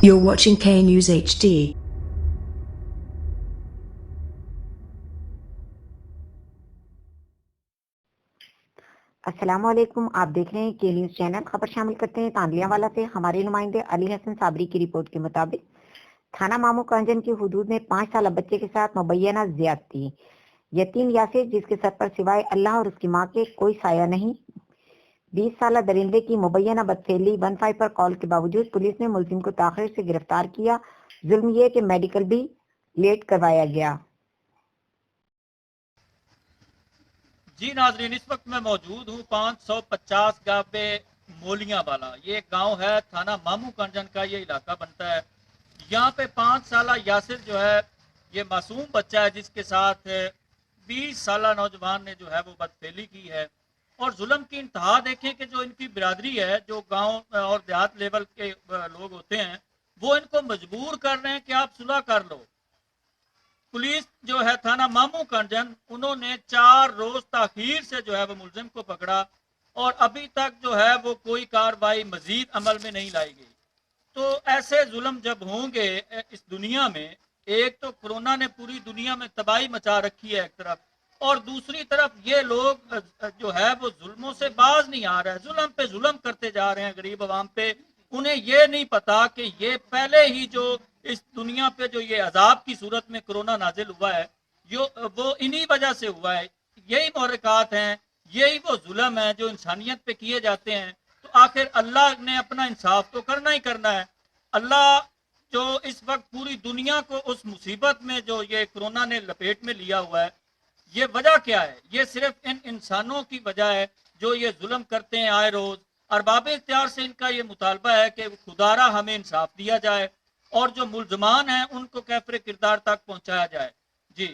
You're watching K News HD. السلام علیکم، آپ دیکھ رہے ہیں کے نیوز چینل۔ خبر شامل کرتے ہیں تاندلیہ والا سے۔ ہمارے نمائندے علی حسن صابری کی رپورٹ کے مطابق تھانہ مامو کنجن کی حدود میں 5 سالہ بچے کے ساتھ مبینہ زیادتی۔ یتیم یاسر جس کے سر پر سوائے اللہ اور اس کی ماں کے کوئی سایہ نہیں۔ 20 سالہ درندے کی مبینہ بدفعلی 15 پر کال کے باوجود پولیس نے ملزم کو تاخیر سے گرفتار کیا۔ ظلم یہ کہ میڈیکل بھی لیٹ کروایا گیا۔ جی ناظرین، اس وقت میں موجود ہوں 550 گابے مولیاں والا۔ یہ گاؤں ہے تھانہ مامو کنجن کا، یہ علاقہ بنتا ہے۔ یہاں پہ 5 سالہ یاسر جو ہے یہ معصوم بچہ ہے جس کے ساتھ 20 سالہ نوجوان نے جو ہے وہ بدفعلی کی ہے۔ اور ظلم کی انتہا دیکھیں کہ جو ان کی برادری ہے، جو گاؤں اور دیہات لیول کے لوگ ہوتے ہیں، وہ ان کو مجبور کر رہے ہیں کہ آپ صلح کر لو۔ پولیس جو ہے تھانہ مامو کنجن، انہوں نے 4 روز تاخیر سے جو ہے وہ ملزم کو پکڑا اور ابھی تک جو ہے وہ کوئی کارروائی مزید عمل میں نہیں لائی گئی۔ تو ایسے ظلم جب ہوں گے اس دنیا میں، ایک تو کورونا نے پوری دنیا میں تباہی مچا رکھی ہے ایک طرف، اور دوسری طرف یہ لوگ جو ہے وہ ظلموں سے باز نہیں آ رہے ہیں، ظلم پہ ظلم کرتے جا رہے ہیں غریب عوام پہ۔ انہیں یہ نہیں پتا کہ یہ پہلے ہی جو اس دنیا پہ جو یہ عذاب کی صورت میں کورونا نازل ہوا ہے، وہ انہی وجہ سے ہوا ہے۔ یہی محرکات ہیں، یہی وہ ظلم ہے جو انسانیت پہ کیے جاتے ہیں۔ تو آخر اللہ نے اپنا انصاف تو کرنا ہی کرنا ہے۔ اللہ جو اس وقت پوری دنیا کو اس مصیبت میں جو یہ کورونا نے لپیٹ میں لیا ہوا ہے، یہ وجہ کیا ہے؟ یہ صرف ان انسانوں کی وجہ ہے جو یہ ظلم کرتے ہیں آئے روز۔ ارباب اختیار سے ان کا یہ مطالبہ ہے کہ خدارا ہمیں انصاف دیا جائے اور جو ملزمان ہیں ان کو کیفر کردار تک پہنچایا جائے۔ جی